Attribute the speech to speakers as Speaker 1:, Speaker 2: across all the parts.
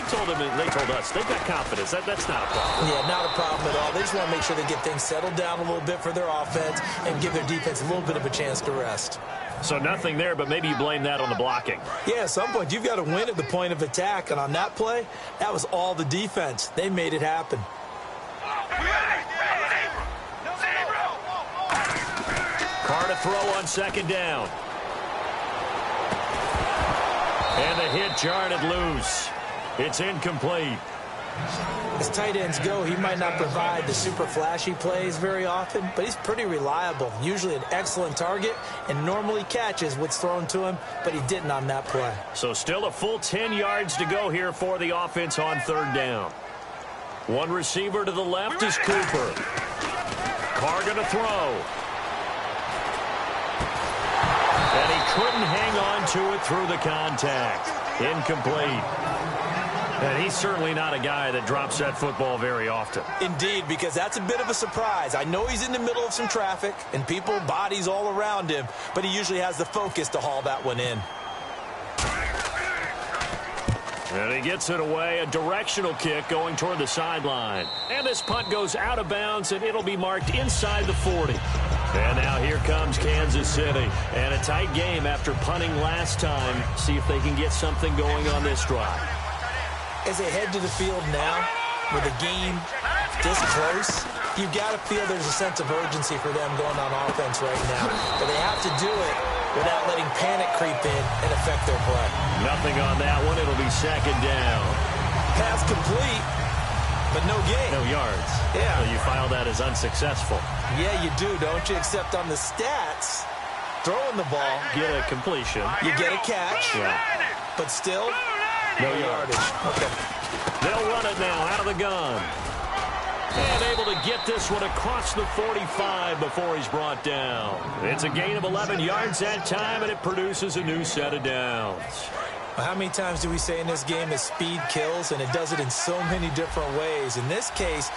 Speaker 1: told us they've got confidence. That's not a problem.
Speaker 2: Yeah, not a problem at all. They just want to make sure they get things settled down a little bit for their offense and give their defense a little bit of a chance to rest.
Speaker 1: So nothing there, but maybe you blame that on the blocking.
Speaker 2: Yeah, at some point, you've got to win at the point of attack. And on that play, that was all the defense. They made it happen.
Speaker 1: Carr to throw on second down. And the hit jarred it loose. It's incomplete.
Speaker 2: As tight ends go, he might not provide the super flashy plays very often, but he's pretty reliable. Usually an excellent target and normally catches what's thrown to him, but he didn't on that play.
Speaker 1: So still a full 10 yards to go here for the offense on third down. One receiver to the left is Cooper. Carr going to throw. And he couldn't hang on to it through the contact. Incomplete. And he's certainly not a guy that drops that football very often.
Speaker 2: Indeed, because that's a bit of a surprise. I know he's in the middle of some traffic and people, bodies all around him, but he usually has the focus to haul that one in.
Speaker 1: And he gets it away, a directional kick going toward the sideline. And this punt goes out of bounds, and it'll be marked inside the 40. And now here comes Kansas City. And a tight game after punting last time. See if they can get something going on this drive.
Speaker 2: As they head to the field now, with the game this close, you've got to feel there's a sense of urgency for them going on offense right now. But they have to do it without letting panic creep in and affect their play.
Speaker 1: Nothing on that one. It'll be second down.
Speaker 2: Pass complete, but no gain.
Speaker 1: No yards.
Speaker 2: Yeah.
Speaker 1: So you file that as unsuccessful.
Speaker 2: Yeah, you do, don't you? Except on the stats, throwing the ball.
Speaker 1: Get a completion.
Speaker 2: You get a catch.
Speaker 1: Yeah.
Speaker 2: But still, no yardage. Okay.
Speaker 1: They'll run it now out of the gun. And able to get this one across the 45 before he's brought down. It's a gain of 11 yards that time, and it produces a new set of downs.
Speaker 2: Well, how many times do we say in this game that speed kills, and it does it in so many different ways? In this case,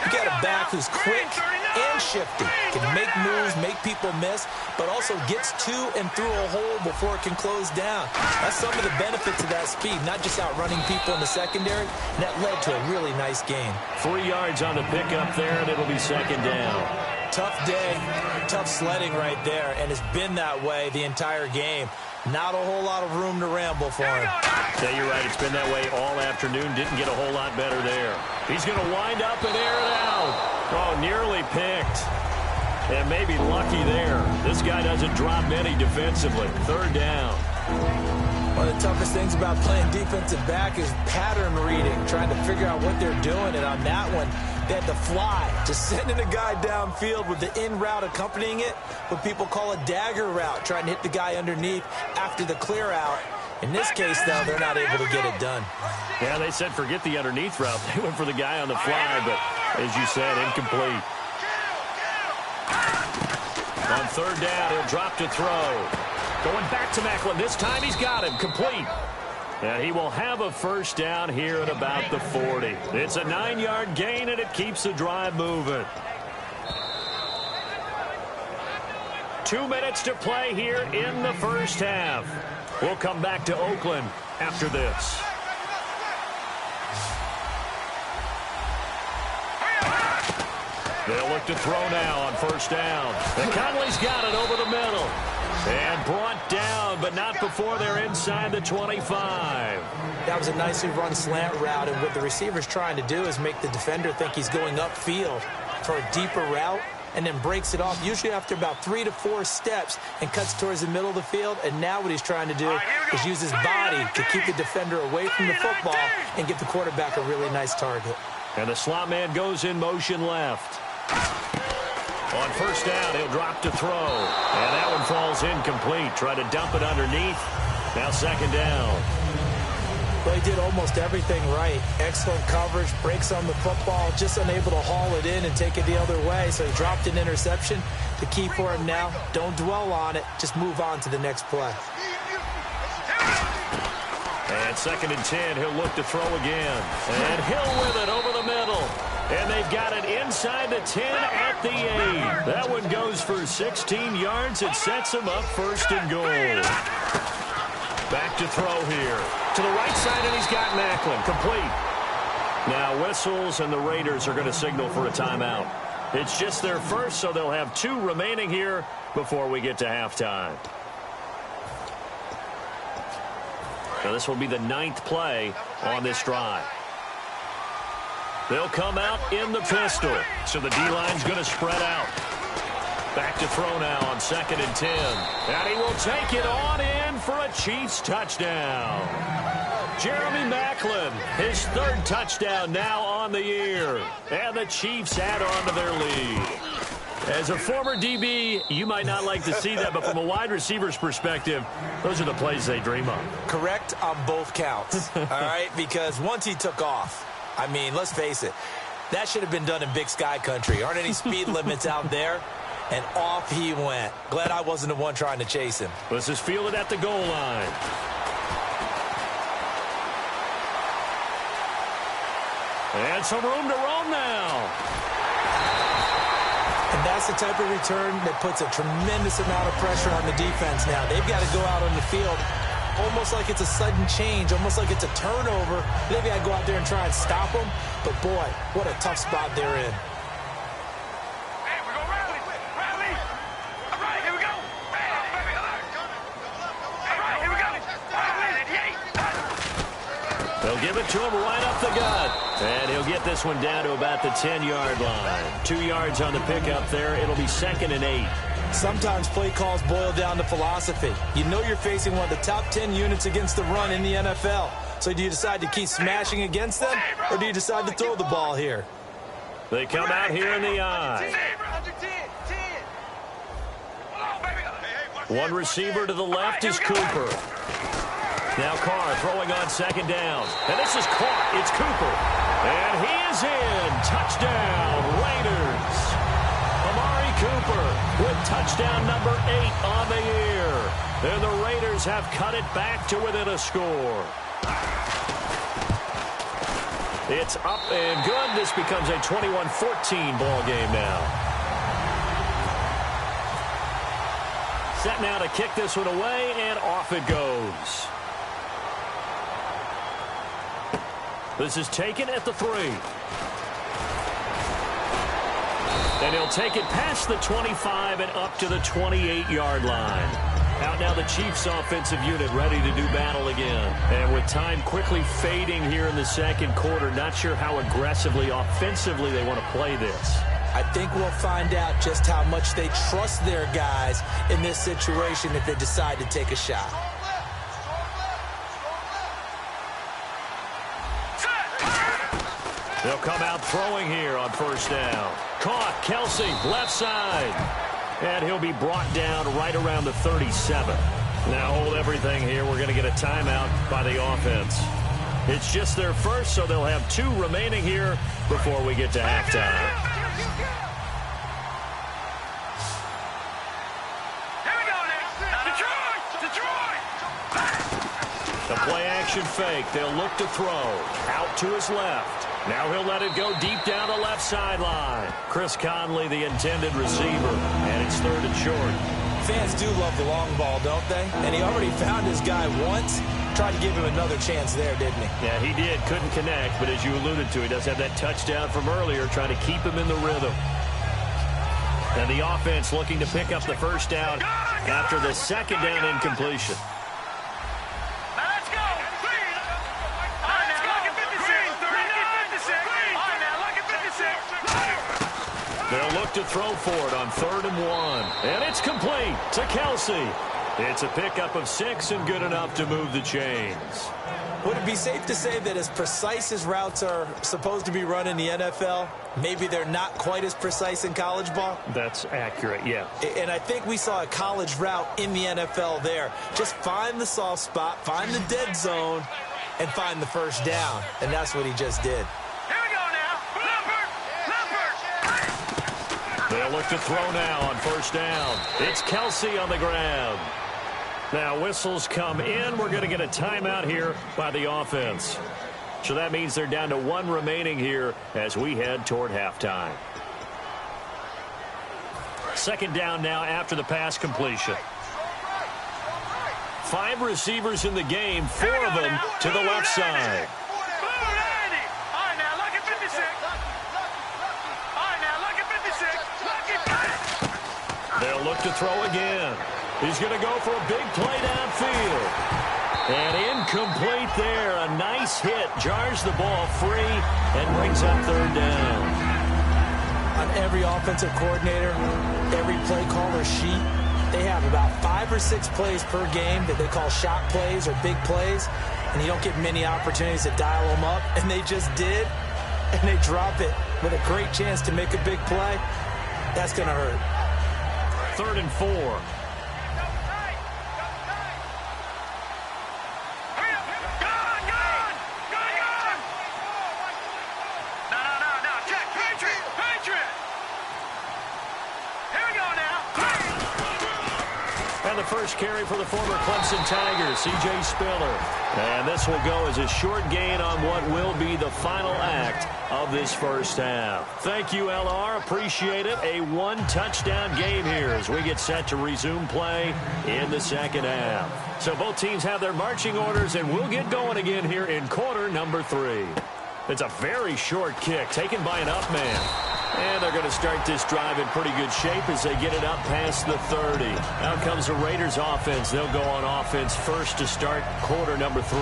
Speaker 2: you got a back who's quick and shifty, can make moves, make people miss, but also gets to and through a hole before it can close down. That's some of the benefits of that speed, not just outrunning people in the secondary, and that led to a really nice gain.
Speaker 1: 3 yards on the pickup there, and it'll be second down.
Speaker 2: Tough day, tough sledding right there, and it's been that way the entire game. Not a whole lot of room to ramble for him.
Speaker 1: Yeah, you're right. It's been that way all afternoon. Didn't get a whole lot better there. He's going to wind up and air it out. Oh, nearly picked. And maybe lucky there. This guy doesn't drop many defensively. Third down.
Speaker 2: One of the toughest things about playing defensive back is pattern reading, trying to figure out what they're doing. And on that one, they had to fly, just sending a guy downfield with the in route accompanying it, what people call a dagger route, trying to hit the guy underneath after the clear out. In this case, though, they're not able to get it done.
Speaker 1: Yeah, they said forget the underneath route. They went for the guy on the fly, but as you said, incomplete. On third down, he'll drop to throw. Going back to Macklin. This time he's got him. Complete. And he will have a first down here at about the 40. It's a 9-yard gain, and it keeps the drive moving. 2 minutes to play here in the first half. We'll come back to Oakland after this. They'll look to throw now on first down. And Conley's got it over the middle. And brought down, but not before they're inside the 25.
Speaker 2: That was a nicely run slant route, and what the receiver's trying to do is make the defender think he's going upfield for a deeper route, and then breaks it off, usually after about 3 to 4 steps, and cuts towards the middle of the field. And now what he's trying to do is use his body to keep the defender away from the football and get the quarterback a really nice target.
Speaker 1: And the slot man goes in motion left. On first down, he'll drop to throw. And that one falls incomplete. Try to dump it underneath. Now second down.
Speaker 2: Well, he did almost everything right. Excellent coverage, breaks on the football, just unable to haul it in and take it the other way. So he dropped an interception. The key for him now, don't dwell on it. Just move on to the next play.
Speaker 1: And second and 10, he'll look to throw again. And Hill with it over the middle. And they've got it inside the 10 at the 8. That one goes for 16 yards. It sets them up first and goal. Back to throw here. To the right side, and he's got Macklin. Complete. Now whistles, and the Raiders are going to signal for a timeout. It's just their first, so they'll have 2 remaining here before we get to halftime. Now this will be the 9th play on this drive. They'll come out in the pistol, so the D-line's going to spread out. Back to throw now on 2nd and 10. And he will take it on in for a Chiefs touchdown. Jeremy Macklin, his 3rd touchdown now on the year. And the Chiefs add on to their lead. As a former DB, you might not like to see that, but from a wide receiver's perspective, those are the plays they dream of.
Speaker 2: Correct on both counts, all right? Because once he took off, I mean, let's face it, that should have been done in Big Sky country. Aren't any speed limits out there? And off he went. Glad I wasn't the one trying to chase him.
Speaker 1: This is fielded at the goal line. And some room to roam now.
Speaker 2: And that's the type of return that puts a tremendous amount of pressure on the defense now. They've got to go out on the field almost like it's a sudden change, almost like it's a turnover. They've got to go out there and try and stop them. But, boy, what a tough spot they're in.
Speaker 1: They'll give it to him right up the gut. And he'll get this one down to about the 10-yard line. 2 yards on the pickup there. It'll be 2nd and 8.
Speaker 2: Sometimes play calls boil down to philosophy. You know you're facing one of the top 10 units against the run in the NFL. So do you decide to keep smashing against them, or do you decide to throw the ball here?
Speaker 1: They come out here in the eye. One receiver to the left is Cooper. Now Carr throwing on 2nd down. And this is caught. It's Cooper. And he is in. Touchdown, Raiders. Amari Cooper with touchdown number 8 on the year. And the Raiders have cut it back to within a score. It's up and good. This becomes a 21-14 ball game now. Set now to kick this one away, and off it goes. This is taken at the 3. And he'll take it past the 25 and up to the 28-yard line. Out now the Chiefs offensive unit ready to do battle again. And with time quickly fading here in the 2nd quarter, not sure how aggressively, offensively they want to play this.
Speaker 2: I think we'll find out just how much they trust their guys in this situation if they decide to take a shot.
Speaker 1: They'll come out throwing here on 1st down. Caught, Kelsey, left side. And he'll be brought down right around the 37. Now hold everything here. We're going to get a timeout by the offense. It's just their first, so they'll have 2 remaining here before we get to halftime.
Speaker 3: Here we go now. Detroit!
Speaker 1: The play action fake. They'll look to throw. Out to his left. Now he'll let it go deep down the left sideline. Chris Conley, the intended receiver, and it's 3rd and short.
Speaker 2: Fans do love the long ball, don't they? And he already found his guy once. Tried to give him another chance there, didn't he?
Speaker 1: Yeah, he did. Couldn't connect, but as you alluded to, he does have that touchdown from earlier, trying to keep him in the rhythm. And the offense looking to pick up the 1st down after the 2nd down incompletion. They'll look to throw for it on 3rd and 1. And it's complete to Kelsey. It's a pickup of 6 and good enough to move the chains.
Speaker 2: Would it be safe to say that as precise as routes are supposed to be run in the NFL, maybe they're not quite as precise in college ball?
Speaker 1: That's accurate, yeah.
Speaker 2: And I think we saw a college route in the NFL there. Just find the soft spot, find the dead zone, and find the 1st down. And that's what he just did.
Speaker 1: They'll look to throw now on 1st down. It's Kelsey on the grab. Now whistles come in. We're going to get a timeout here by the offense. So that means they're down to 1 remaining here as we head toward halftime. 2nd down now after the pass completion. 5 receivers in the game, 4 of them to the left side. They'll look to throw again. He's going to go for a big play downfield. And incomplete there. A nice hit. Jars the ball free and brings up 3rd down.
Speaker 2: On every offensive coordinator, every play caller sheet, they have about 5 or 6 plays per game that they call shot plays or big plays, and you don't get many opportunities to dial them up, and they just did, and they drop it with a great chance to make a big play. That's going to hurt.
Speaker 1: 3rd and 4. The first carry for the former Clemson Tigers, C.J. Spiller. And this will go as a short gain on what will be the final act of this first half. Thank you, LR. Appreciate it. A 1-touchdown game here as we get set to resume play in the second half. So both teams have their marching orders, and we'll get going again here in quarter number 3. It's a very short kick taken by an up man. And they're going to start this drive in pretty good shape as they get it up past the 30. Out comes the Raiders offense. They'll go on offense first to start quarter number 3.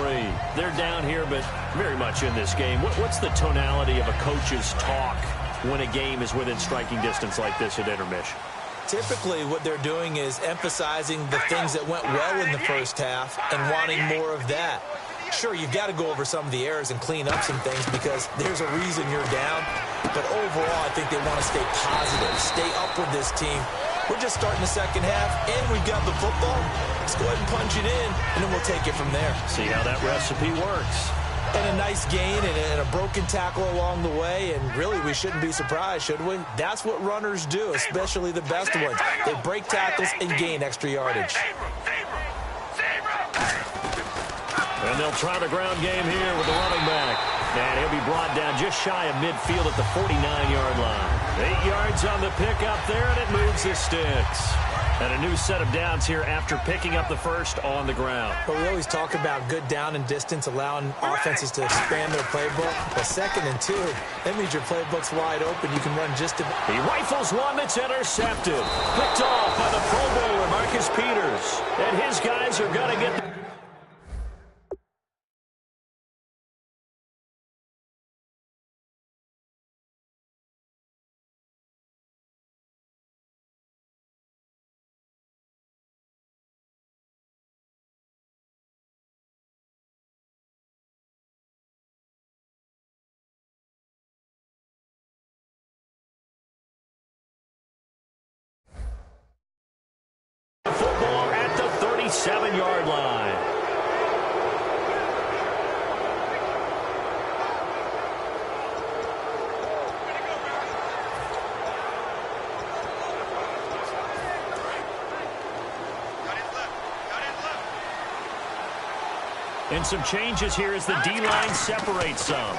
Speaker 1: They're down here, but very much in this game. What's the tonality of a coach's talk when a game is within striking distance like this at intermission?
Speaker 2: Typically, what they're doing is emphasizing the things that went well in the first half and wanting more of that. Sure, you've got to go over some of the errors and clean up some things because there's a reason you're down. But overall, I think they want to stay positive, stay up with this team. We're just starting the second half, and we've got the football. Let's go ahead and punch it in, and then we'll take it from there.
Speaker 1: See how that recipe works.
Speaker 2: And a nice gain and a broken tackle along the way, and really we shouldn't be surprised, should we? That's what runners do, especially the best ones. They break tackles and gain extra yardage.
Speaker 1: And they'll try the ground game here with the running back. And he'll be brought down just shy of midfield at the 49-yard line. 8 yards on the pickup there, and it moves the sticks. And a new set of downs here after picking up the first on the ground.
Speaker 2: But we always talk about good down and distance, allowing offenses to expand their playbook. But 2nd and 2, that means your playbook's wide open. You can run just about.
Speaker 1: He rifles one that's intercepted. Picked off by the Pro Bowler, Marcus Peters. And his guys are going to get the football at the 37-yard line. And some changes here as the D-line separates some.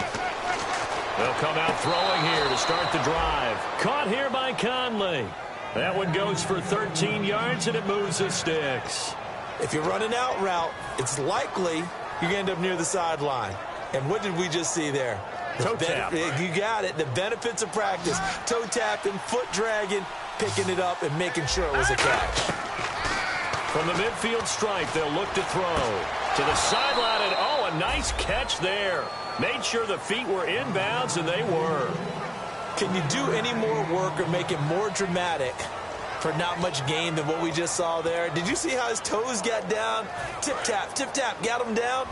Speaker 1: They'll come out throwing here to start the drive. Caught here by Conley. That one goes for 13 yards, and it moves the sticks.
Speaker 2: If you're running out route, it's likely you're going to end up near the sideline. And what did we just see there?
Speaker 1: Toe tap.
Speaker 2: You got it. The benefits of practice. Toe tapping, foot dragging, picking it up, and making sure it was a catch.
Speaker 1: From the midfield stripe, they'll look to throw. To the sideline, and oh, a nice catch there. Made sure the feet were inbounds, and they were.
Speaker 2: Can you do any more work or make it more dramatic for not much gain than what we just saw there? Did you see how his toes got down? Tip-tap, got him down.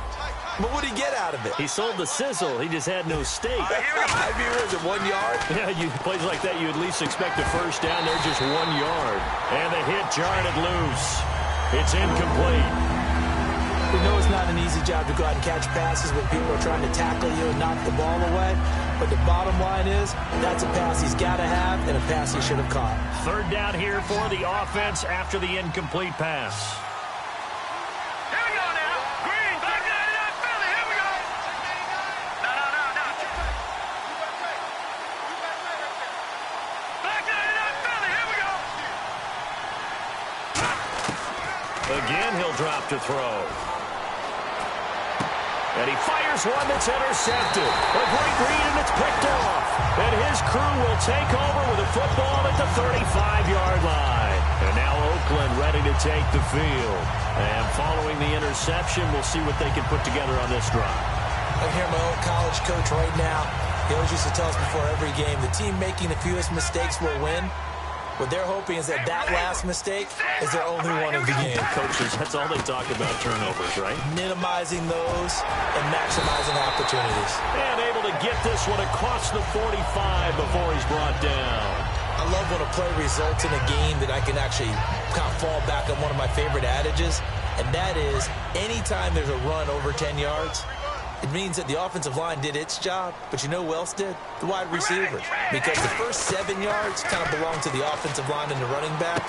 Speaker 2: But what did he get out of it?
Speaker 1: He sold the sizzle. He just had no steak.
Speaker 2: I mean, was it 1 yard?
Speaker 1: Yeah, plays like that, you at least expect a first down. They're just 1 yard. And the hit jarred it loose. It's incomplete.
Speaker 2: We know it's not an easy job to go out and catch passes when people are trying to tackle you and knock the ball away. But the bottom line is, that's a pass he's got to have and a pass he should have caught.
Speaker 1: 3rd down here for the offense after the incomplete pass.
Speaker 3: Here we go now. Green, back nine it up, Philly. Here we go. No. Back nine it up, Philly. Here we go.
Speaker 1: Again he'll drop to throw. And he fires one that's intercepted. A great read, and it's picked off. And his crew will take over with a football at the 35-yard line. And now Oakland ready to take the field. And following the interception, we'll see what they can put together on this drive.
Speaker 2: I hear my old college coach right now. He always used to tell us before every game, the team making the fewest mistakes will win. What they're hoping is that last mistake is their only one of the game.
Speaker 1: Coaches, that's all they talk about, turnovers, right?
Speaker 2: Minimizing those and maximizing opportunities.
Speaker 1: And able to get this one across the 45 before he's brought down.
Speaker 2: I love when a play results in a game that I can actually kind of fall back on one of my favorite adages, and that is anytime there's a run over 10 yards, it means that the offensive line did its job, but you know who else did? The wide receivers. Because the first 7 yards kind of belong to the offensive line and the running back.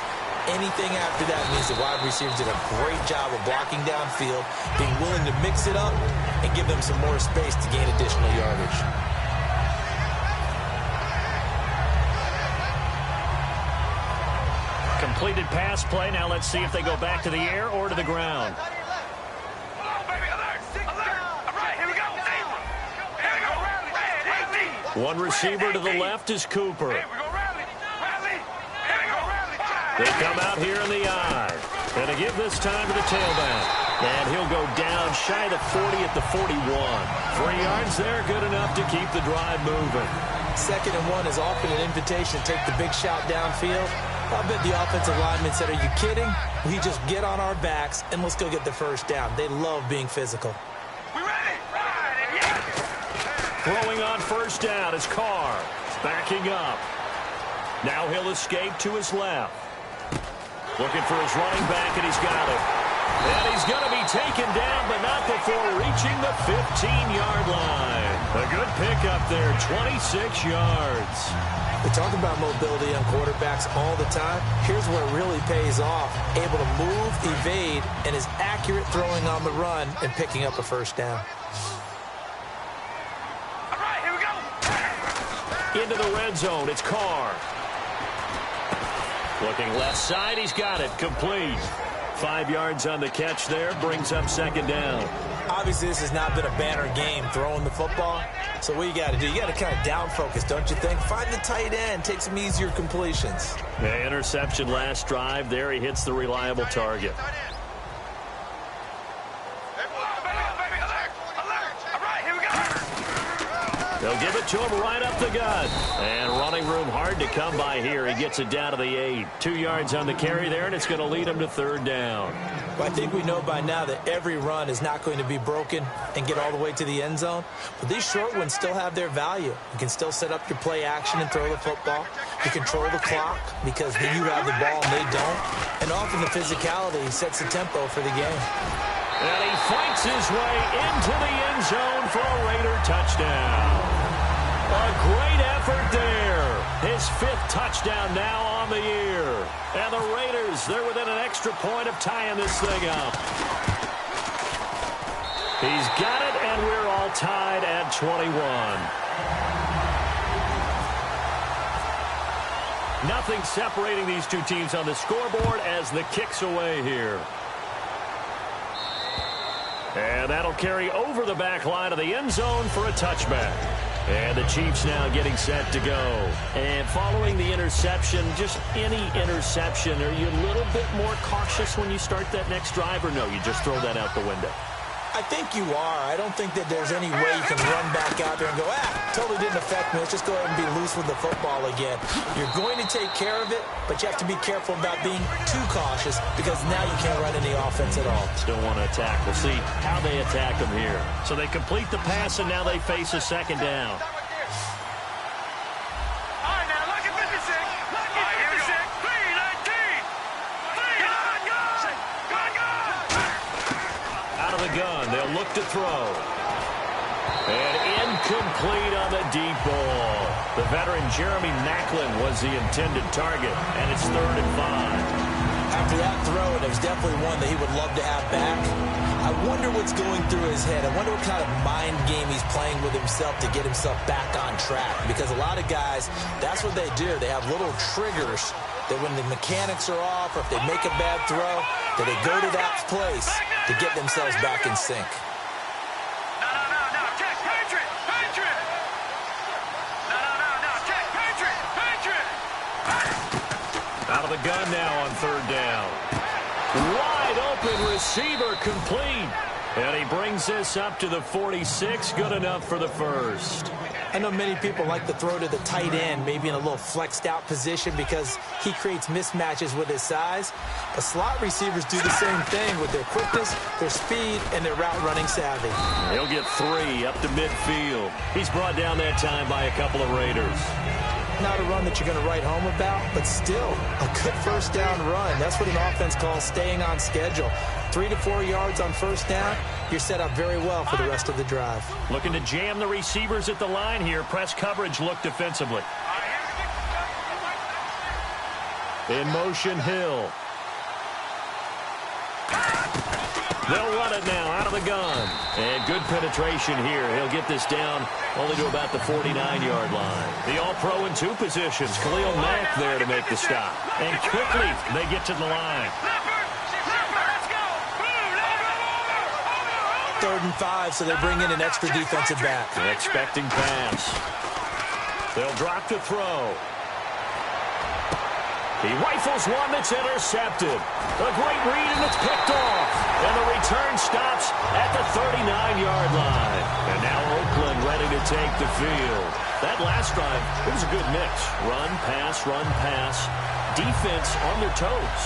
Speaker 2: Anything after that means the wide receivers did a great job of blocking downfield, being willing to mix it up, and give them some more space to gain additional yardage.
Speaker 1: Completed pass play. Now let's see if they go back to the air or to the ground. One receiver to the left is Cooper. They come out here in the I. And to give this time to the tailback. And he'll go down shy of the 40 at the 41. 3 yards there, good enough to keep the drive moving.
Speaker 2: 2nd and 1 is often an invitation to take the big shot downfield. I bet the offensive lineman said, are you kidding? We just get on our backs and let's go get the first down. They love being physical.
Speaker 1: Throwing on first down is Carr. Backing up. Now he'll escape to his left. Looking for his running back, and he's got it. And he's going to be taken down, but not before reaching the 15-yard line. A good pickup there, 26 yards.
Speaker 2: We talk about mobility on quarterbacks all the time. Here's where it really pays off. Able to move, evade, and is accurate throwing on the run and picking up a first down.
Speaker 1: Into the red zone, it's Carr. Looking left side, he's got it, complete. 5 yards on the catch there, brings up 2nd down.
Speaker 2: Obviously, this has not been a banner game throwing the football. So what you got to do, you got to kind of down focus, don't you think? Find the tight end, take some easier completions.
Speaker 1: The interception last drive, there he hits the reliable target. They'll give it to him right up the gut. And running room hard to come by here. He gets it down to the 8. 2 yards on the carry there, and it's going to lead him to 3rd down.
Speaker 2: Well, I think we know by now that every run is not going to be broken and get all the way to the end zone. But these short ones still have their value. You can still set up your play action and throw the football. You control the clock because you have the ball and they don't. And often the physicality sets the tempo for the game.
Speaker 1: And he fights his way into the end zone for a Raider touchdown. A great effort there. His 5th touchdown now on the year. And the Raiders, they're within an extra point of tying this thing up. He's got it, and we're all tied at 21. Nothing separating these two teams on the scoreboard as the kick's away here. And that'll carry over the back line of the end zone for a touchback. And the Chiefs now getting set to go. And following the interception, just any interception, are you a little bit more cautious when you start that next drive, or no, you just throw that out the window?
Speaker 2: I think you are. I don't think that there's any way you can run back out there and go, totally didn't affect me. Let's just go ahead and be loose with the football again. You're going to take care of it, but you have to be careful about being too cautious because now you can't run any offense at all.
Speaker 1: Still want to attack. We'll see how they attack them here. So they complete the pass, and now they face a 2nd down. Gun. They'll look to throw. And incomplete on the deep ball. The veteran Jeremy Maclin was the intended target, and it's 3rd and 5.
Speaker 2: After that throw, it was definitely one that he would love to have back. I wonder what's going through his head. I wonder what kind of mind game he's playing with himself to get himself back on track. Because a lot of guys, that's what they do. They have little triggers that when the mechanics are off or if they make a bad throw, that they go to that place to get themselves back in sync.
Speaker 3: No. Check. Patriot. No. Check. Patriot.
Speaker 1: Out of the gun now on third down. Wide open receiver complete. And he brings this up to the 46. Good enough for the first.
Speaker 2: I know many people like to throw to the tight end, maybe in a little flexed out position because he creates mismatches with his size. But slot receivers do the same thing with their quickness, their speed, and their route running savvy.
Speaker 1: He'll get 3 up to midfield. He's brought down that time by a couple of Raiders.
Speaker 2: Not a run that you're going to write home about, but still a good first down run. That's what an offense calls staying on schedule. 3 to 4 yards on first down, you're set up very well for the rest of the drive.
Speaker 1: Looking to jam the receivers at the line here. Press coverage look defensively. In motion, Hill. They'll run it now out of the gun. And good penetration here. He'll get this down only to about the 49-yard line. The All-Pro in 2 positions. Khalil Mack there to make the stop. And quickly they get to the line.
Speaker 2: 3rd and 5, so they bring in an extra defensive back.
Speaker 1: An expecting pass. They'll drop to throw. He rifles one that's intercepted. A great read, and it's picked off. And the return stops at the 39-yard line. And now Oakland ready to take the field. That last drive, it was a good mix. Run, pass. Defense on their toes.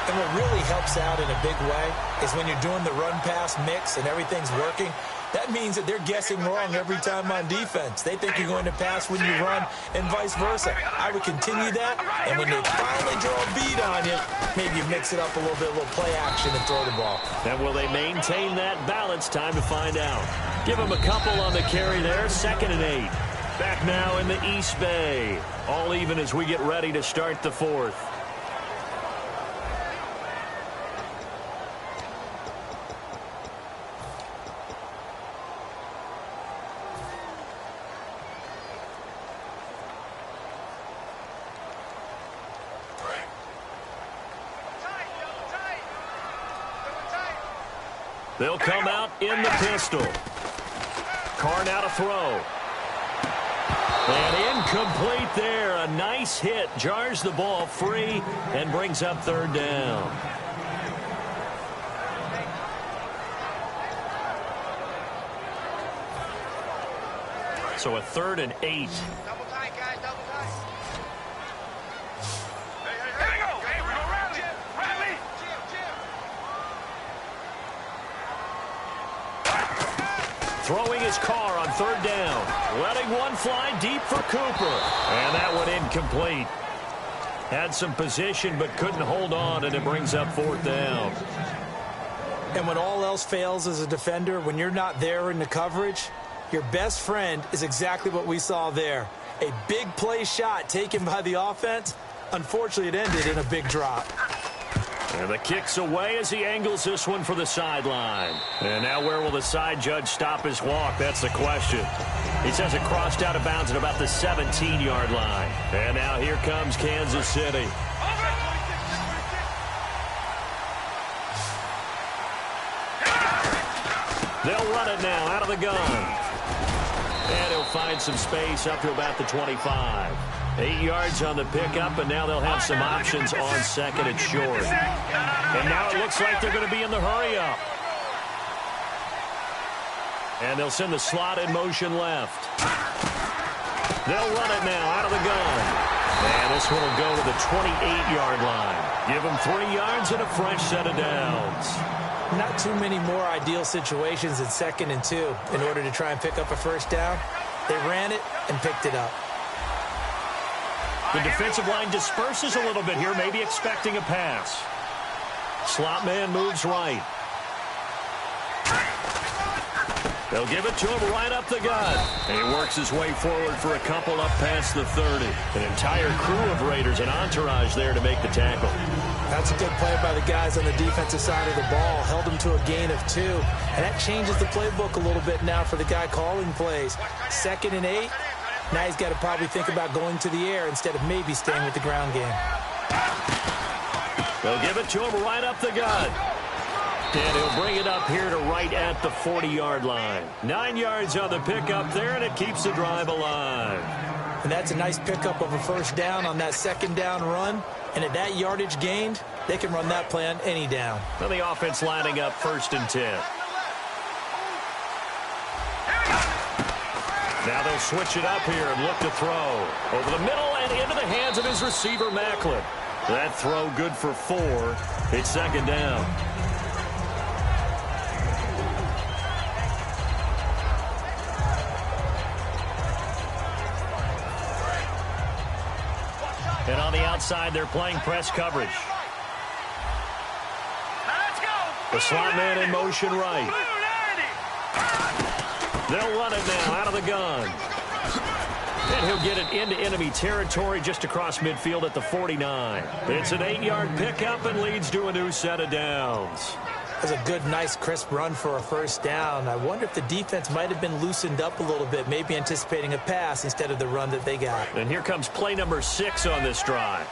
Speaker 2: And what really helps out in a big way is when you're doing the run-pass mix and everything's working, that means that they're guessing wrong every time on defense. They think you're going to pass when you run and vice versa. I would continue that, and when they finally draw a beat on you, maybe you mix it up a little bit, a little play action and throw the ball.
Speaker 1: And will they maintain that balance? Time to find out. Give them a couple on the carry there, 2nd and 8. Back now in the East Bay. All even as we get ready to start the 4th. They'll come out in the pistol. Carr now to throw. And incomplete there. A nice hit. Jars the ball free and brings up 3rd down. So a 3rd and 8.
Speaker 3: Double tight, guys. Double tight. Here we go. Hey, we're going to rally.
Speaker 1: Throwing his Carr on 3rd down. Letting one fly deep for Cooper. And that one incomplete. Had some position but couldn't hold on, and it brings up 4th down.
Speaker 2: And when all else fails as a defender, when you're not there in the coverage, your best friend is exactly what we saw there. A big play shot taken by the offense. Unfortunately, it ended in a big drop.
Speaker 1: And the kick's away as he angles this one for the sideline. And now where will the side judge stop his walk? That's the question. He says it crossed out of bounds at about the 17-yard line. And now here comes Kansas City. They'll run it now out of the gun. And he'll find some space up to about the 25. 8 yards on the pickup, and now they'll have some options on 2nd and short. And now it looks like they're going to be in the hurry-up. And they'll send the slot in motion left. They'll run it now out of the gun. And this one will go to the 28-yard line. Give them 3 yards and a fresh set of downs.
Speaker 2: Not too many more ideal situations in 2nd and 2 in order to try and pick up a first down. They ran it and picked it up.
Speaker 1: The defensive line disperses a little bit here, maybe expecting a pass. Slot man moves right. They'll give it to him right up the gut. And he works his way forward for a couple up past the 30. An entire crew of Raiders, an entourage there to make the tackle.
Speaker 2: That's a good play by the guys on the defensive side of the ball. Held him to a gain of 2. And that changes the playbook a little bit now for the guy calling plays. 2nd and 8. Now he's got to probably think about going to the air instead of maybe staying with the ground game.
Speaker 1: They'll give it to him right up the gut. And he'll bring it up here to right at the 40-yard line. 9 yards on the pickup there, and it keeps the drive alive.
Speaker 2: And that's a nice pickup of a first down on that second down run. And at that yardage gained, they can run that play on any down.
Speaker 1: Well, the offense lining up 1st and 10. Now they'll switch it up here and look to throw. Over the middle and into the hands of his receiver, Macklin. That throw good for 4. It's 2nd down. And on the outside, they're playing press coverage. The slot man in motion right. They'll run it now out of the gun. And he'll get it into enemy territory just across midfield at the 49. It's an 8-yard pickup and leads to a new set of downs.
Speaker 2: That's a good, nice, crisp run for a first down. I wonder if the defense might have been loosened up a little bit, maybe anticipating a pass instead of the run that they got.
Speaker 1: And here comes play number 6 on this drive.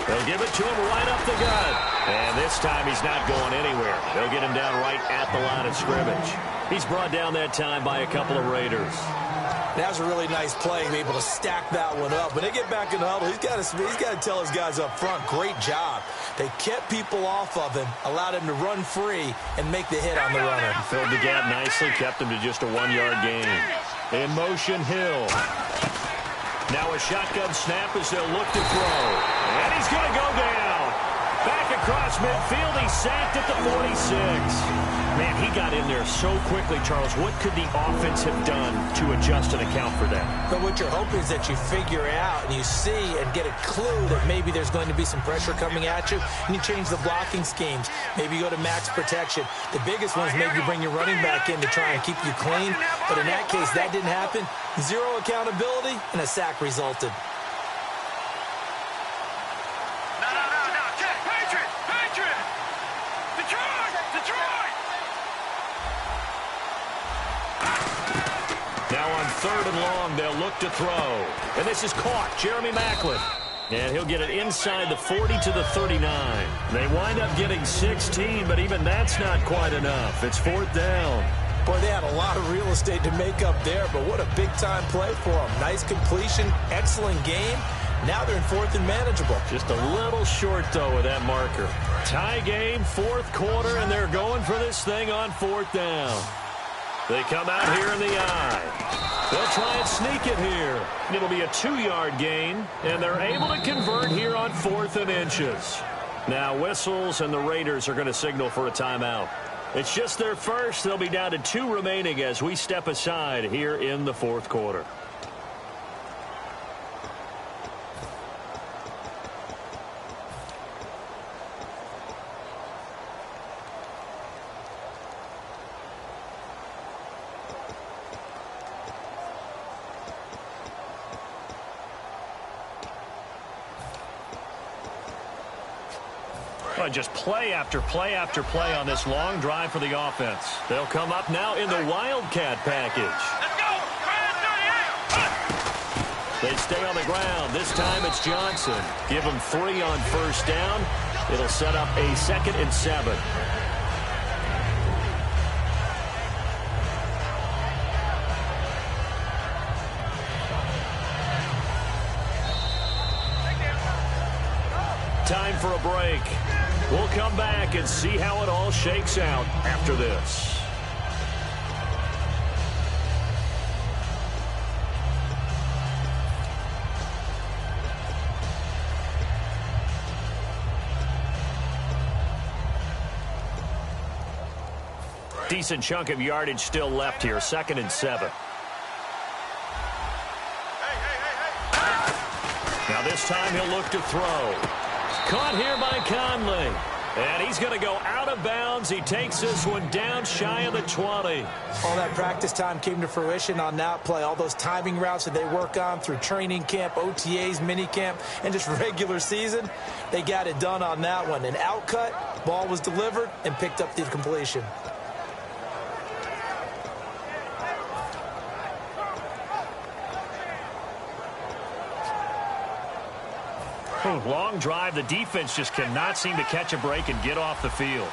Speaker 1: They'll give it to him right up the gut. And this time he's not going anywhere. They'll get him down right at the line of scrimmage. He's brought down that time by a couple of Raiders.
Speaker 2: That was a really nice play, able to stack that one up. When they get back in the huddle, he's got to tell his guys up front, great job. They kept people off of him, allowed him to run free, and make the hit on the runner.
Speaker 1: He filled the gap nicely, kept him to just a 1-yard gain. In motion, Hill. Now a shotgun snap as they'll look to throw. And he's going to go down. Back across midfield, he's sacked at the 46. Man, he got in there so quickly, Charles. What could the offense have done to adjust and account for that?
Speaker 2: But what you're hoping is that you figure out and you see and get a clue that maybe there's going to be some pressure coming at you, and you change the blocking schemes. Maybe you go to max protection. The biggest one is maybe you bring your running back in to try and keep you clean. But in that case, that didn't happen. 0 accountability, and a sack resulted.
Speaker 1: Now on 3rd and long, they'll look to throw. And this is caught, Jeremy Macklin. And he'll get it inside the 40 to the 39. They wind up getting 16, but even that's not quite enough. It's 4th down.
Speaker 2: Boy, they had a lot of real estate to make up there, but what a big-time play for them. Nice completion, excellent game. Now they're in 4th and manageable.
Speaker 1: Just a little short, though, with that marker. Tie game, 4th quarter, and they're going for this thing on 4th down. They come out here in the eye. They'll try and sneak it here. It'll be a 2-yard gain, and they're able to convert here on 4th and inches. Now whistles, and the Raiders are going to signal for a timeout. It's just their first. They'll be down to 2 remaining as we step aside here in the 4th quarter. Just play after play after play on this long drive for the offense. They'll come up now in the Wildcat package. They stay on the ground. This time it's Johnson. Give him 3 on 1st down. It'll set up a 2nd and 7. Time for a break. We'll come back and see how it all shakes out after this. Decent chunk of yardage still left here. 2nd and 7. Now this time he'll look to throw. Caught here by Conley. And he's going to go out of bounds. He takes this one down shy of the 20.
Speaker 2: All that practice time came to fruition on that play. All those timing routes that they work on through training camp, OTAs, minicamp, and just regular season, they got it done on that one. An outcut, ball was delivered, and picked up the completion.
Speaker 1: Long drive. The defense just cannot seem to catch a break and get off the field.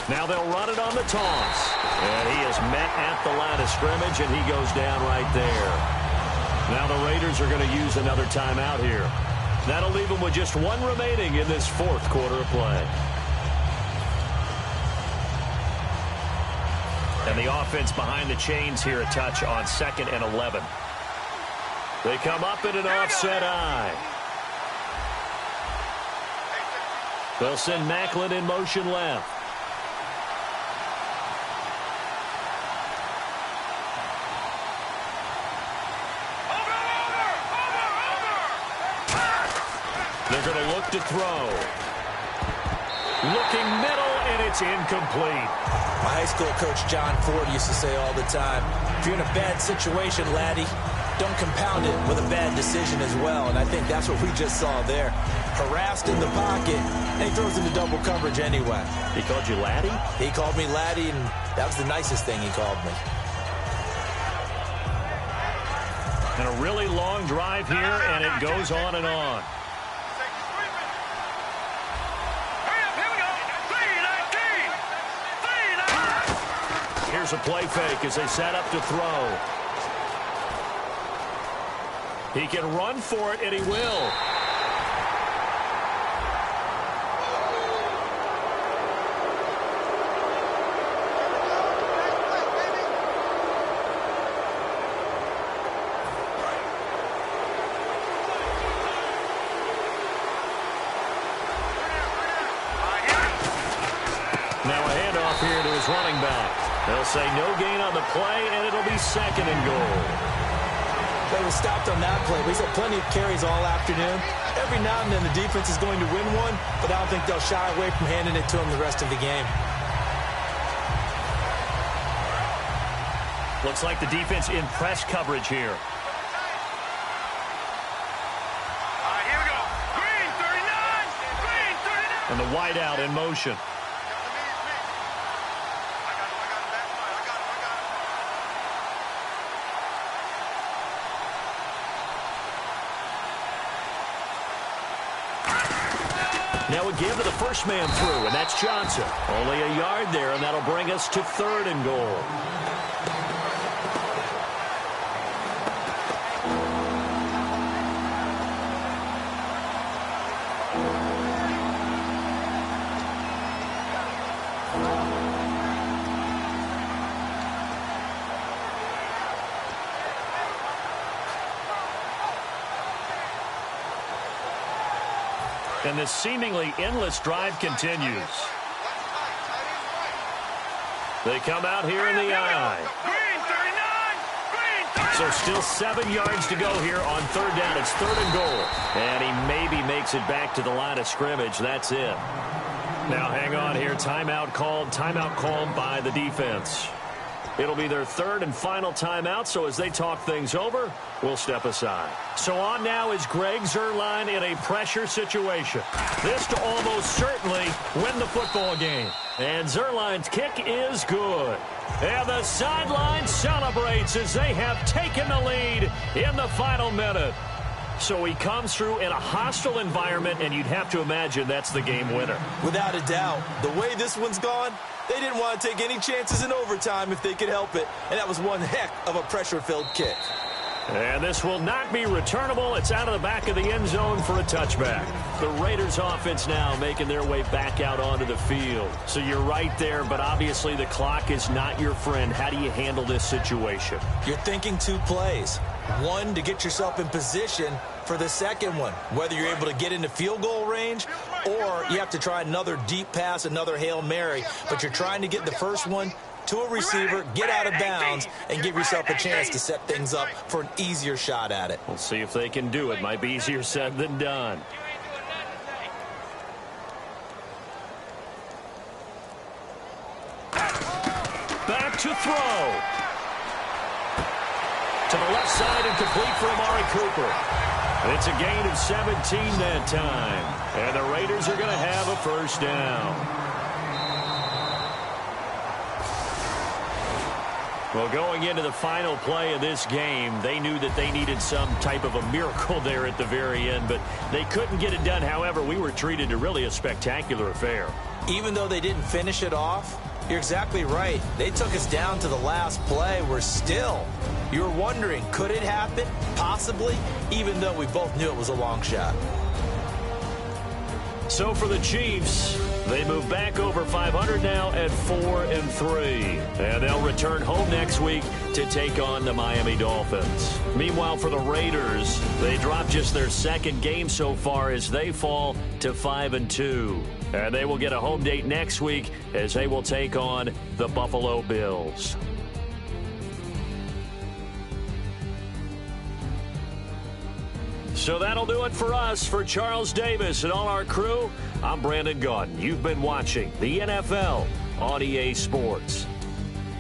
Speaker 1: Now they'll run it on the toss. And he is met at the line of scrimmage, and he goes down right there. Now the Raiders are going to use another timeout here. That'll leave them with just one remaining in this fourth quarter of play. And the offense behind the chains here a touch on 2nd and 11. They come up in an offset eye. They'll send Macklin in motion left. They're going to look to throw. Looking middle, and it's incomplete.
Speaker 2: My high school coach, John Ford, used to say all the time, if you're in a bad situation, laddie, don't compound it with a bad decision as well. And I think that's what we just saw there. Harassed in the pocket, and he throws into double coverage anyway.
Speaker 1: He called you laddie?
Speaker 2: He called me laddie, and that was the nicest thing he called me.
Speaker 1: And a really long drive here, and it goes on and on. Here's a play fake as they set up to throw. He can run for it, and he will. Now a handoff here to his running back. They'll say no gain on the play, and it'll be 2nd and goal.
Speaker 2: They were stopped on that play. He's had plenty of carries all afternoon. Every now and then the defense is going to win one, but I don't think they'll shy away from handing it to him the rest of the game.
Speaker 1: Looks like the defense in press coverage here.
Speaker 3: Here we go. Green 39. Green 39.
Speaker 1: And the wideout in motion. Now a give to the first man through, and that's Johnson. Only a yard there, and that'll bring us to 3rd and goal. And this seemingly endless drive continues. They come out here in the eye. So still 7 yards to go here on 3rd down. It's 3rd and goal. And he maybe makes it back to the line of scrimmage. That's it. Now hang on here. Timeout called by the defense. It'll be their 3rd and final timeout, so as they talk things over, we'll step aside. So on now is Greg Zuerlein in a pressure situation. This to almost certainly win the football game. And Zuerlein's kick is good. And the sideline celebrates as they have taken the lead in the final minute. So he comes through in a hostile environment, and you'd have to imagine that's the game winner.
Speaker 2: Without a doubt. The way this one's gone, they didn't want to take any chances in overtime if they could help it. And that was one heck of a pressure-filled kick.
Speaker 1: And this will not be returnable. It's out of the back of the end zone for a touchback. The Raiders offense now making their way back out onto the field. So you're right there, but obviously the clock is not your friend. How do you handle this situation?
Speaker 2: You're thinking 2 plays. One, to get yourself in position for the second one, whether you're able to get into field goal range or you have to try another deep pass, another Hail Mary. But you're trying to get the first one to a receiver, get out of bounds, and give yourself a chance to set things up for an easier shot at it.
Speaker 1: We'll see if they can do it. Might be easier said than done. Back to throw. To the left side and complete for Amari Cooper. It's a gain of 17 that time. And the Raiders are going to have a first down. Well, going into the final play of this game, they knew that they needed some type of a miracle there at the very end, but they couldn't get it done. However, we were treated to really a spectacular affair.
Speaker 2: Even though they didn't finish it off, you're exactly right. They took us down to the last play. You were wondering, could it happen? Possibly, even though we both knew it was a long shot.
Speaker 1: So for the Chiefs, they move back over 500 now at 4-3. And they'll return home next week to take on the Miami Dolphins. Meanwhile, for the Raiders, they dropped just their second game so far as they fall to 5-2. And they will get a home date next week as they will take on the Buffalo Bills. So that'll do it for us. For Charles Davis and all our crew, I'm Brandon Gaudin. You've been watching the NFL on EA Sports.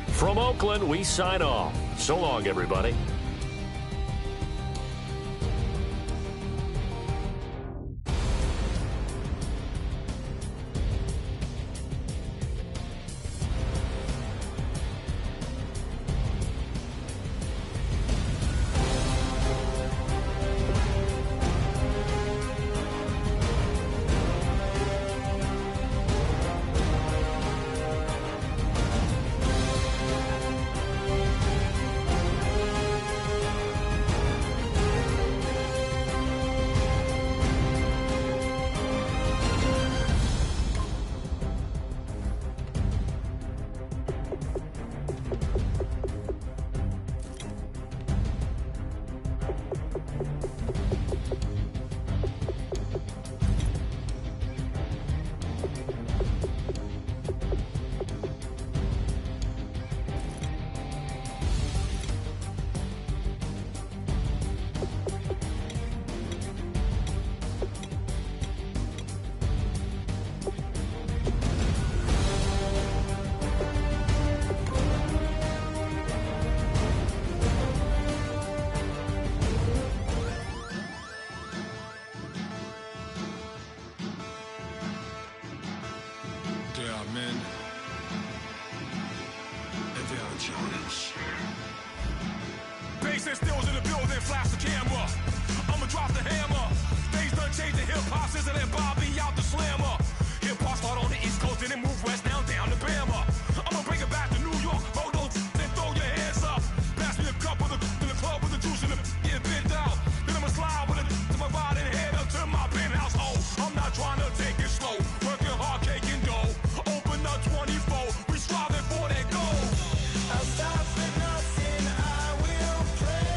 Speaker 1: From Oakland, we sign off. So long, everybody.
Speaker 3: Bass and stills in the building, flash the camera. I'ma drop the hammer. Things done changed, the hip-hop sizzle and Bobby out the slammer. Hip-hop start on the East Coast and then move west now down to Bama. I'ma bring it back to New York, hold on, then throw your hands up. Pass me a cup of the club with the juice and the getting bent out. Then I'ma slide with it to my ride and head up to my penthouse. Oh, I'm not trying to take it slow, working hard, cake and dough. Open up 24, we striving for that goal. I'll stop for nothing, I will play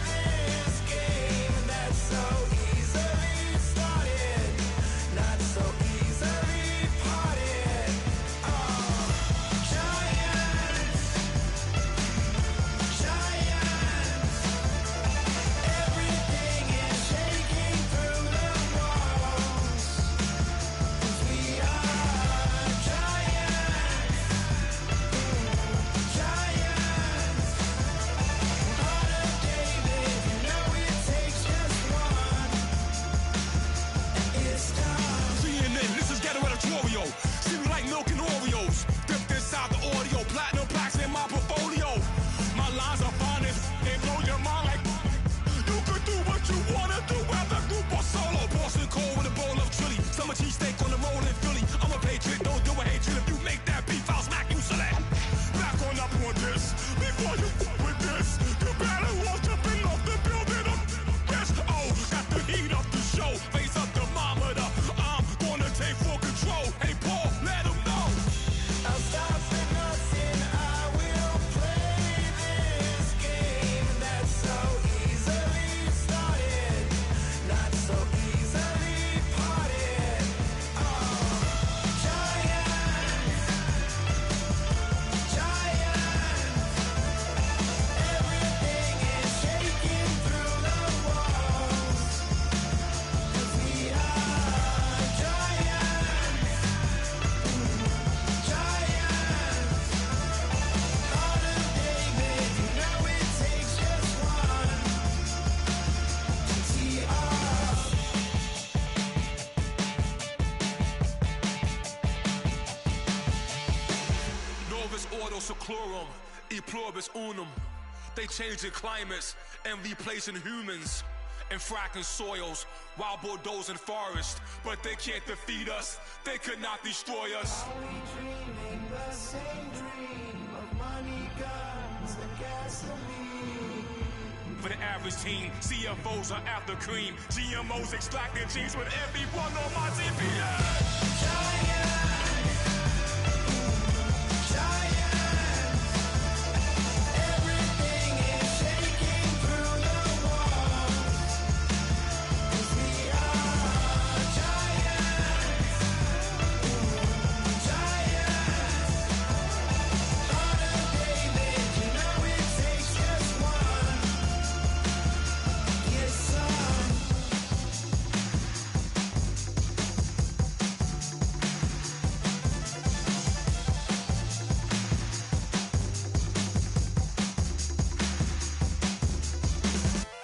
Speaker 3: this game that's so easily started. seclorum, e pluribus unum. They changing climates and replacing humans and fracking soils while bulldozing forests. But they can't defeat us, they could not destroy us.
Speaker 4: Are we dreaming the same dream of money, guns, and gasoline?
Speaker 3: For the average teen, CFOs are after cream. GMOs extracting genes with everyone on my TV.
Speaker 4: Everything is shaking through the walls. 'Cause we are giants. Heart of David, you know it takes just one. Yes, son.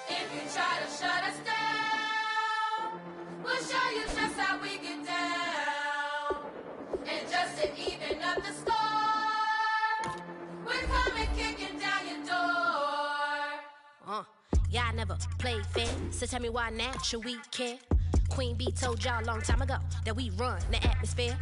Speaker 5: If you try to shut us down, we'll show you just how we get down. And just to even up the score, we're coming kicking down your door.
Speaker 6: Y'all never played fair, so tell me why now should we care? Queen Bee told y'all a long time ago that we run the atmosphere.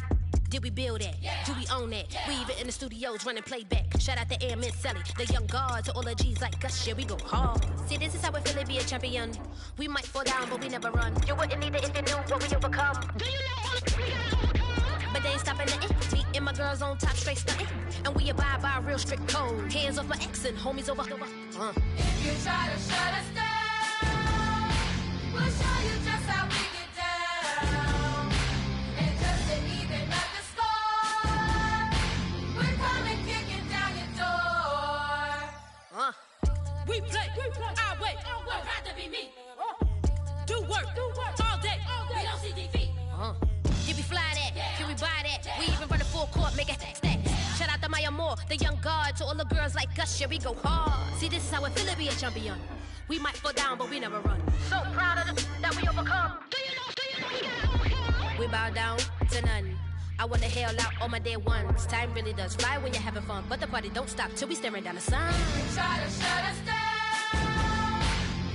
Speaker 6: Did we build that? Do we own that? We even in the studios running playback. Shout out to Air Miss Sally, the young guard, to all the G's like us. Yeah, we go hard. See, this is how we feel to be a champion. We might fall down, but we never run. You wouldn't need it if you knew what we overcome. Do you know all the we gotta overcome? But they ain't stopping nothing. Me and my girls on top, straight stunting. And we abide by a real strict code. Hands off my ex and homies over.
Speaker 5: If you try to shut us down, we'll show you just how we get down. And just to even up the score, we're coming kicking down your door.
Speaker 6: We play our way.
Speaker 5: Would rather be me.
Speaker 6: Do work all day.
Speaker 5: We don't see defeat.
Speaker 6: Did we fly that? Can we buy that? We even run the full court, make it stack. Shout out to Maya Moore, the young guard, to all the girls like us. Yeah, we go hard. See, this is how it feel to be a champion. We might fall down, but we never run. So proud of that we overcome. Do you know we gotta overcome? We bow down to none. I wanna hail out all my day ones. Time really does fly when you're having fun, but the party don't stop till we staring down the sun.
Speaker 5: If you try to shut us down,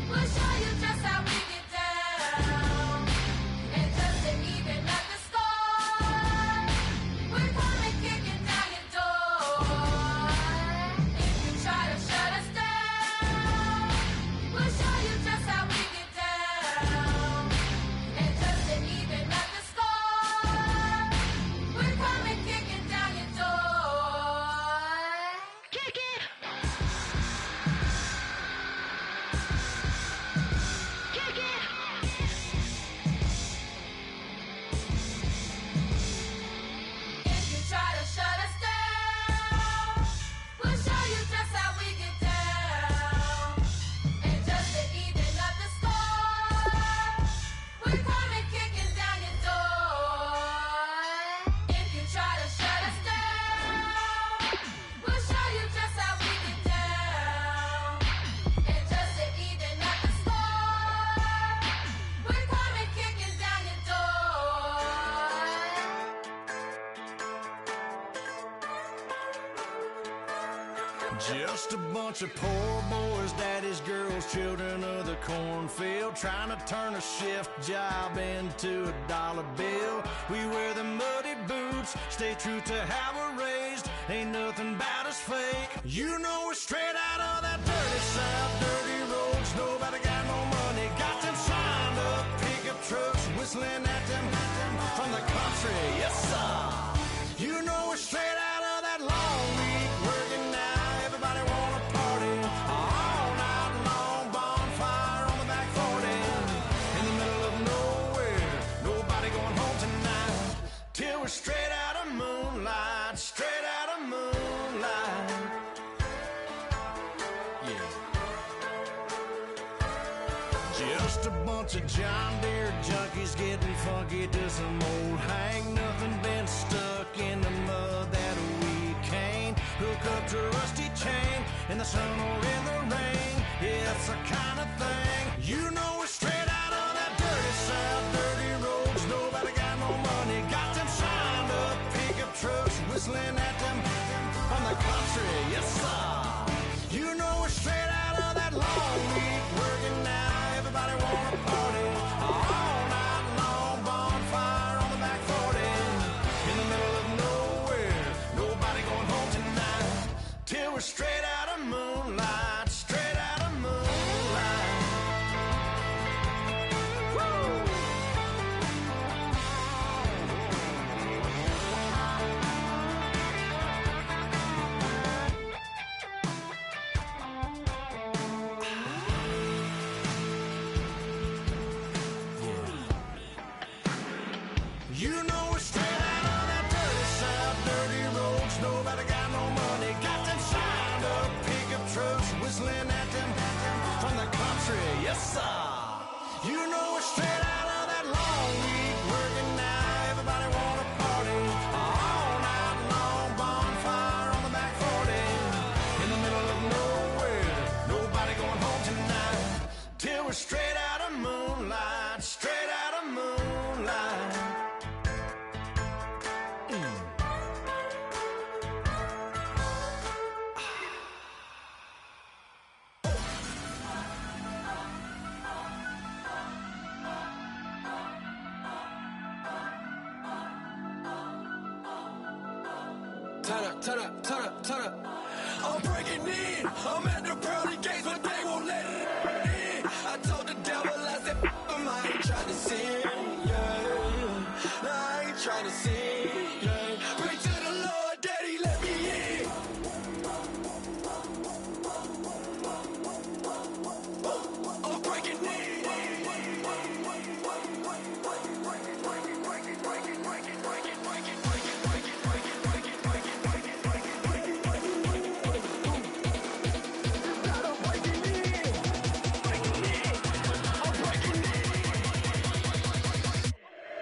Speaker 5: we'll show you just how we get down. And just to even up the score, we're coming kicking down your door. If you try to shut us down, we'll show you just how we get down. And just to even up the score, we're coming kicking down your door.
Speaker 6: Kick it! Kick it!
Speaker 5: If you try to shut us down, we'll show you just how we get down. And just to even up the score, we're coming kicking down your door. If you try to shut us down, we'll show you just how we get down. And just to even up the score, we're coming kicking down your door.
Speaker 7: Just a bunch of poor boys, daddies, girls, children of the cornfield, trying to turn a shift job into a dollar bill. We wear the muddy boots, stay true to how we're raised. Ain't nothing about us fake. You know we're straight out of that dirty south, dirty roads. Nobody got no money, got them signed up pickup trucks, whistling at them from the country. Yes, sir. You know we're straight out of that long week working now. Everybody wanna party all night long, bonfire on the back 40 in the middle of nowhere. Nobody going home tonight till we're straight out of moonlight, straight out of moonlight. Yeah. Just a bunch of John Deere junkies getting funky to some old hang. Nothing been stuck in the mud that we can't hook up to a rusty chain in the sun or in the rain. Yeah, it's the kind of thing. You know we're straight out of that dirty south, dirty roads. Nobody got no money, got them signed up pickup trucks, whistling at them from the country.
Speaker 3: turn up, turn up, turn up, turn up. I'm breaking in. I'm at the pearly gates, but they won't let it in. I told the devil, I said, I ain't trying to sin, yeah. No, I ain't trying to sin, yeah. Pray to the Lord, Daddy, let me in. I'm breaking in.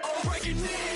Speaker 3: I'm breaking in.